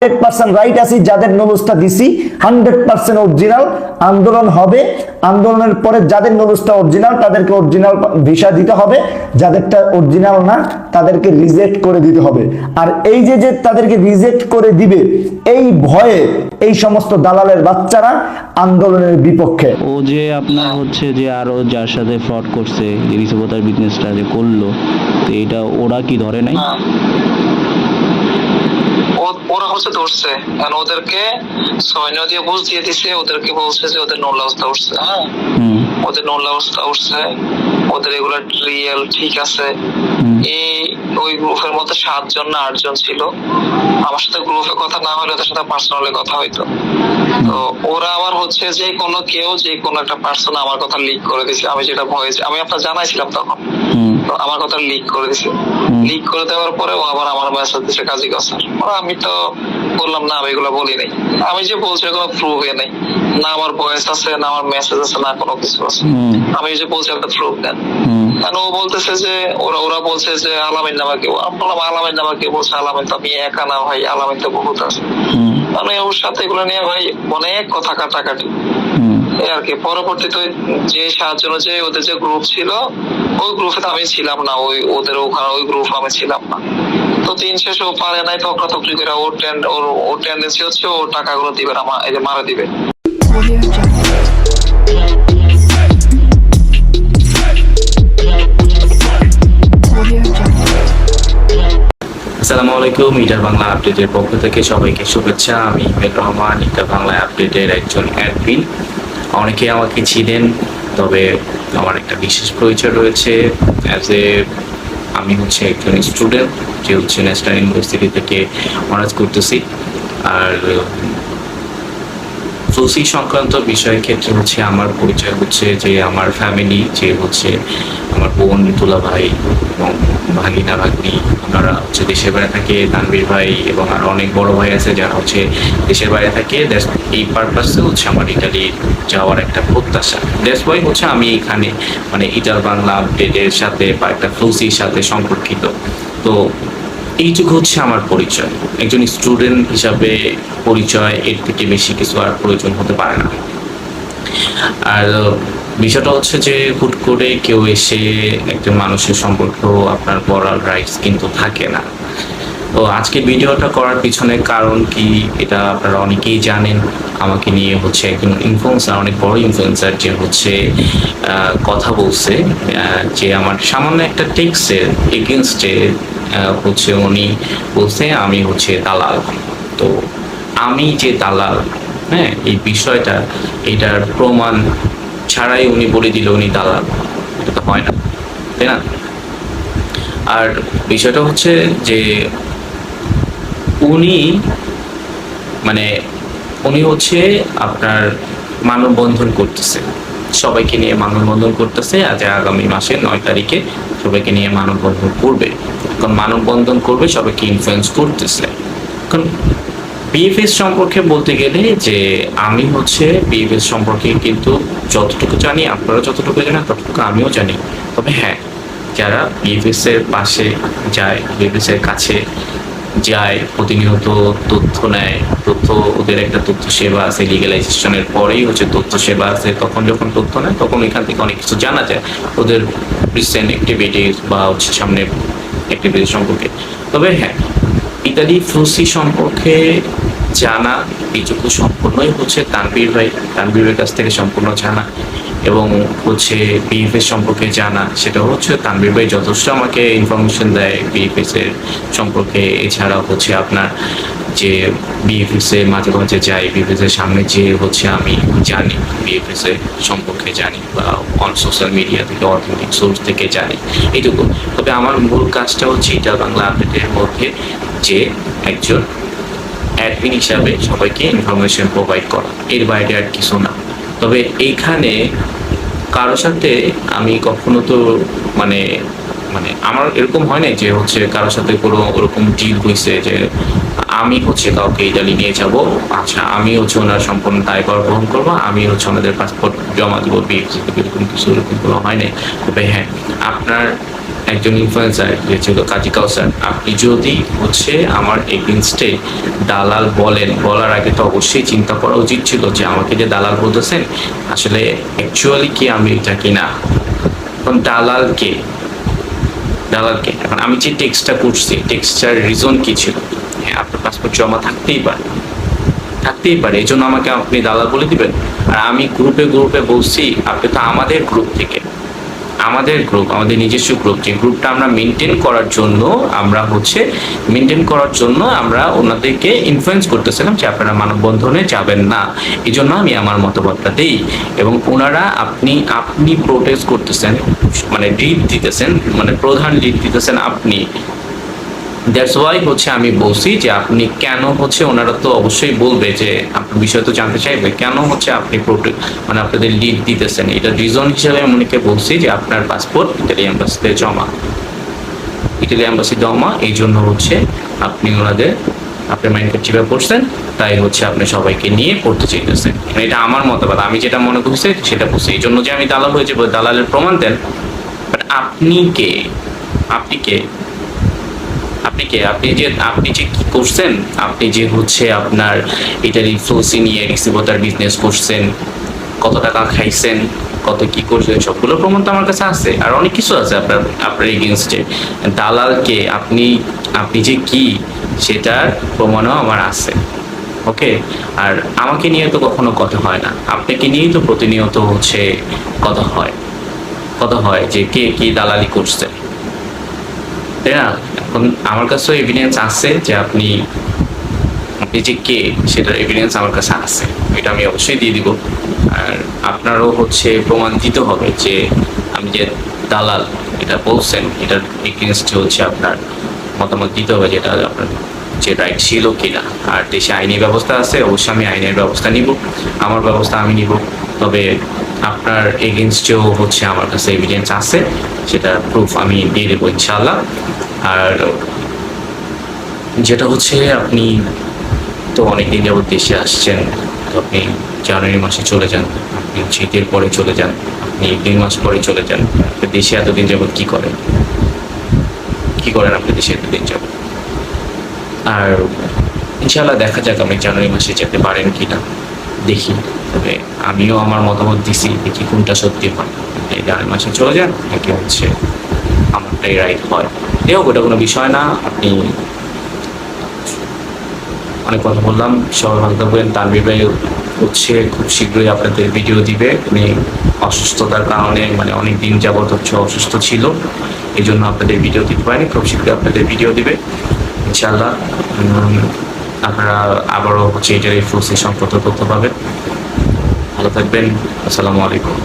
100% right আছি, যাদের নলুজটা দিছি 100% অরিজিনাল। আন্দোলন হবে, আন্দোলনের পরে যাদের নলুজটা অরিজিনাল তাদেরকে অরিজিনাল ভিসা দিতে হবে, যাদেরটা অরিজিনাল না তাদেরকে রিজেক্ট করে দিতে হবে। আর এই যে যে তাদেরকে রিজেক্ট করে দিবে এই ভয়ে এই সমস্ত দালালের বাচ্চারা আন্দোলনের বিপক্ষে। ও যে আপনার হচ্ছে যে আরো যার সাথে ফ্রড করছে, যে রিসোভাতার বিজনেসটা যে করলো, তো এটা ওরা কি ধরে নাই? ওরা হচ্ছে ধরছে, কারণ ওদেরকে সৈন্য দিয়ে বুঝ দিয়ে দিছে, ওদেরকে বলছে যে ওদের নোল অবস্থা উঠছে। হ্যাঁ, ওদের নোল অবস্থা উঠছে, ওদের এগুলা রিয়েল ঠিক আছে। এই ওই গ্রুপের মধ্যে 7 জন না 8 জন ছিল। আমার সাথে গ্রুপে কথা না হলে ওদের সাথে পার্সোনালি কথা হইতো। তো ওরা আবার হচ্ছে যে কোনো কেউ যে কোনো একটা পার্সন আমার কথা লিক করে দিছে। আমি যেটা ভয়েস আমি আপনার জানাইছিলাম তখন, তো আমার কথা লিক করে দিছে। লিক করে দেওয়ার পরে ও আবার আমার মেসেজ দিছে কাজী কাসার। আমি তো বললাম না, আমি এগুলো বলি নাই। আমি যে বলছি কোনো প্রুফে নেই, না আমার ভয়েস আছে, না আমার মেসেজ আছে, না কোনো কিছু আছে। আমি যে বলছি একটা প্রুফ দেন। কারণ ও বলতেছে যে ওরা বলছে যে আলামিন নামা কেউ। আমি বললাম আলামিন নামা কেউ বলছে? আলামিন তো আমি একা না ভাই, আলামিন তো বহুত আছে। মানে ওর সাথে এগুলো নিয়ে ভাই অনেক কথা কাটাকাটি আর কি। পরবর্তীতে যে সাহায্য যে ওদের যে গ্রুপ ছিল, ওই গ্রুপে তো আমি ছিলাম না, ওদের ওখানে ওই গ্রুপ আমি ছিলাম না। তো দিন শেষে ও পারে নাই, তকরাতকরি করে ওর টেন্ডেন্সি হচ্ছে ও টাকাগুলো দিবে না, এই যে মারা দিবে। আসসালামু আলাইকুম, ইটার বাংলা আপডেটের পক্ষ থেকে সবাইকে শুভেচ্ছা। আমি ইমেল রহমান, ইটার বাংলা আপডেটের একজন অ্যাডমিন। অনেকে আমাকে চিনেন, তবে আমার একটা বিশেষ পরিচয় রয়েছে। আমি হচ্ছে একজন স্টুডেন্ট, যে হচ্ছে ন্যাশনাল ইউনিভার্সিটি থেকে অনার্স করতেছি। আর ফ্লুসি সংক্রান্ত বিষয়ের ক্ষেত্রে হচ্ছে আমার পরিচয় হচ্ছে যে আমার ফ্যামিলি, যে হচ্ছে আমার বোন, দুলা ভাই এবং ভাগিনা ভাগ্নি, ওনারা হচ্ছে দেশের বাইরে থাকে। তানভীর ভাই এবং আরো অনেক বড় ভাই আছে যারা হচ্ছে দেশের বাইরে থাকে। এই পারপাসে হচ্ছে আমার ইটালি যাওয়ার একটা প্রত্যাশা। দ্যাটস ওয়াই হচ্ছে আমি এখানে মানে ইটার বাংলা আপডেটের সাথে বা একটা ফ্লুসির সাথে সম্পর্কিত। তো এইটুকু হচ্ছে আমার পরিচয়, একজন স্টুডেন্ট হিসাবে পরিচয়। এর থেকে বেশি কিছু আর প্রয়োজন হতে পারে না। আর বিষয়টা হচ্ছে যে হুট করে কেউ এসে একজন মানুষের সম্পর্ক আপনার করার রাইটস কিন্তু থাকে না। তো আজকে ভিডিওটা করার পিছনে কারণ কি, এটা আপনারা অনেকেই জানেন। আমাকে নিয়ে হচ্ছে একজন ইনফ্লুয়েন্সার, অনেক বড় ইনফ্লুয়েন্সার, যে হচ্ছে কথা বলছে, যে আমার সামান্য একটা টেক্সের এগেনস্টে হচ্ছে উনি বলছে আমি হচ্ছে দালাল। তো আমি যে দালাল, হ্যাঁ, এই বিষয়টা, এটার প্রমাণ ছাড়াই উনি বলে দিল উনি দালাল। এটা তো হয় না, তাই না? আর বিষয়টা হচ্ছে যে উনি মানে উনি হচ্ছে আপনার মানববন্ধন করতেছে, সবাইকে নিয়ে মানববন্ধন করতেছে। আজ আগামী মাসের 9 তারিখে সবাইকে নিয়ে মানববন্ধন করবে। এখন মানববন্ধন করবে, সবাইকে ইনফ্লুয়েন্স করতেছে। এখন বিএফএস সম্পর্কে বলতে গেলে যে আমি হচ্ছে বিএফএস সম্পর্কে কিন্তু যতটুকু জানি, আপনারা যতটুকু জানেন ততটুকু আমিও জানি। তবে হ্যাঁ, যারা বিএফএস এর পাশে যায়, বিএফএস এর কাছে যায়, প্রতিনিয়ত তথ্য নেয়, ওদের একটা তথ্য সেবা আছে, লিগ্যালাইজেশনের পরেই হচ্ছে তথ্য সেবা আছে। তখন যখন তথ্য নেয় তখন এখান থেকে অনেক কিছু জানা যায়, ওদের রিসেন্ট অ্যাক্টিভিটিস বা হচ্ছে সামনের অ্যাক্টিভিটিস সম্পর্কে। তবে হ্যাঁ, ইতালি ফ্লুসি সম্পর্কে জানা এইটুকু সম্পূর্ণই হচ্ছে তানভীরের কাছ থেকে সম্পূর্ণ জানা, এবং হচ্ছে বিএফএস সম্পর্কে জানা, সেটা হচ্ছে তানভীর ভাই যথেষ্ট আমাকে ইনফরমেশন দেয় বিএফএস এর সম্পর্কে। এছাড়াও হচ্ছে আপনার যে বিএফএস এ মাঝে মাঝে যাই, বিএফএস এর সামনে যে হচ্ছে আমি জানি, বিএফএস এর সম্পর্কে জানি, বা অন সোশ্যাল মিডিয়া থেকে অথেন্টিক সোর্স থেকে জানি, এইটুকু। তবে আমার মূল কাজটা হচ্ছে ইটার বাংলা আপডেটের মধ্যে যে একজন অ্যাডমিন হিসাবে সবাইকে ইনফরমেশন প্রোভাইড করা, এর বাইরে আর কিছু না। তবে এইখানে কারো সাথে আমি কখনো তো মানে মানে আমার এরকম হয় না যে হচ্ছে কারোর সাথে কোনো ওরকম ডিল হয়েছে যে আমি হচ্ছে কাউকে ইটালি নিয়ে যাব, আচ্ছা আমি হচ্ছে ওনার সম্পূর্ণ দায়ভার গ্রহণ করবো, আমি হচ্ছে ওনাদের পাসপোর্ট জমা দেবো, এরকম কিছু, এরকম কোনো হয় না। তবে হ্যাঁ, আপনার একজন ইনফ্লুয়েন্সার যে ছিল কাজী কাউসার, আপনি যদি হচ্ছে আমার এগেনস্টে দালাল বলার আগে তো অবশ্যই চিন্তা করা উচিত ছিল যে আমাকে যে দালাল বলতেছেন আসলে অ্যাকচুয়ালি কি আমি এটা কিনা। এখন দালালকে এখন আমি যে টেক্সটটা করছি, টেক্সটার রিজন কি ছিল? হ্যাঁ, আপনার পাসপোর্ট জমা থাকতেই পারে, এই জন্য আমাকে আপনি দালাল বলে দিবেন? আর আমি গ্রুপে বলছি, আপনি তো আমাদের গ্রুপ থেকে, আমাদের নিজস্ব গ্রুপ, যে গ্রুপটা আমরা মেনটেন করার জন্য আমরা ওনাদেরকে ইনফ্লুয়েন্স করতেছিলাম যে আপনারা মানববন্ধনে যাবেন না। এই জন্য আমি আমার মতামতটা দিই, এবং ওনারা আপনি প্রোটেস্ট করতেছেন, মানে লিড দিতেছেন, মানে প্রধান লিড দিতেছেন আপনি। দ্যাটস ওয়াই হচ্ছে আমি বলছি যে আপনি কেন হচ্ছে, ওনারা তো অবশ্যই বলবে যে আপনার বিষয় তো জানতে চাইবে, কেন হচ্ছে আপনি মানে আপনাদের লিড দিতেছেন। এটা রিজন হিসেবে আমি উনিকে বলছি যে আপনার পাসপোর্ট ইতালি এম্বাসিতে জমা, এই জন্য হচ্ছে আপনি আপনার মাইন্ড চিপে পড়ছেন, তাই হচ্ছে আপনি সবাইকে নিয়ে পড়তে চাইতেছেন। এটা আমার মতবাদ, আমি যেটা মনে করছি সেটা বলছি। এই জন্য যে আমি দালাল হয়েছে, দালালের প্রমাণ দেন। বাট আপনি যে কি করছেন, আপনি যে হচ্ছে আপনার ইটালি ফ্লোসি নিয়ে রিসিভতার বিজনেস করছেন, কত টাকা খাইছেন, কত কি করছেন, সবগুলো প্রমাণ তো আমার কাছে আছে। আর অনেক কিছু আছে আপনার এগেনস্টে। দালালকে আপনি যে কি, সেটার প্রমাণও আমার আছে। ওকে, আর আমাকে নিয়ে তো কখনো কথা হয় না, আপনাকে নিয়েই তো প্রতিনিয়ত হচ্ছে কথা হয় যে কে কি দালালি করছে, তাই না? এখন আমার কাছেও এভিডেন্স আছে যে আপনি যে কে, সেটার এভিডেন্স আমার কাছে আছে, এটা আমি অবশ্যই দিয়ে দিব। আর আপনারও হচ্ছে প্রমাণ দিতে হবে যে আমি যে দালাল এটা বলছেন, এটার এগেইনস্টে হচ্ছে আপনার মতামত দিতে হবে, যেটা আপনার যে রাইট ছিল কিনা। আর দেশে আইনি ব্যবস্থা আছে, অবশ্যই আমি আইনের ব্যবস্থা নিব, আমার ব্যবস্থা আমি নিব। তবে আপনার এগেইনস্টেও হচ্ছে আমার কাছে এভিডেন্স আছে, সেটা প্রুফ আমি দিয়ে দেবো ইনশাআল্লাহ। আর যেটা হচ্ছে, আপনি তো অনেকদিন যাবত দেশে আসছেন, তো আপনি জানুয়ারি মাসে চলে যান, আপনি শীতের পরে চলে যান, আপনি 2 মাস পরে চলে যান। দেশে এতদিন যাবত কি করেন আপনি দেশে এতদিন যাবত? আর ইনশাআল্লাহ দেখা যাক আপনি জানুয়ারি মাসে যেতে পারেন কিনা, দেখি। তবে আমিও আমার মতামত দিছি, দেখি কোনটা সত্যি হয়। এই জানুয়ারি মাসে চলে যান, নাকি হচ্ছে আমারটাই রাইট হয়। দেখো, ওটা কোনো বিষয় না। আপনি অনেক কথা বললাম, সবাই ভালো থাকবেন। তানভীর ভাই হচ্ছে খুব শীঘ্রই আপনাদের ভিডিও দিবে। উনি অসুস্থতার কারণে, মানে অনেক দিন যাবত হচ্ছে অসুস্থ ছিল, এই জন্য আপনাদের ভিডিও দিতে পারেনি। খুব শীঘ্রই আপনাদের ভিডিও দিবে ইনশাআল্লাহ। আপনারা আবারও হচ্ছে এটার এই ফ্লোসি সম্পর্কে তথ্য পাবেন। ভালো থাকবেন। আসসালামু আলাইকুম।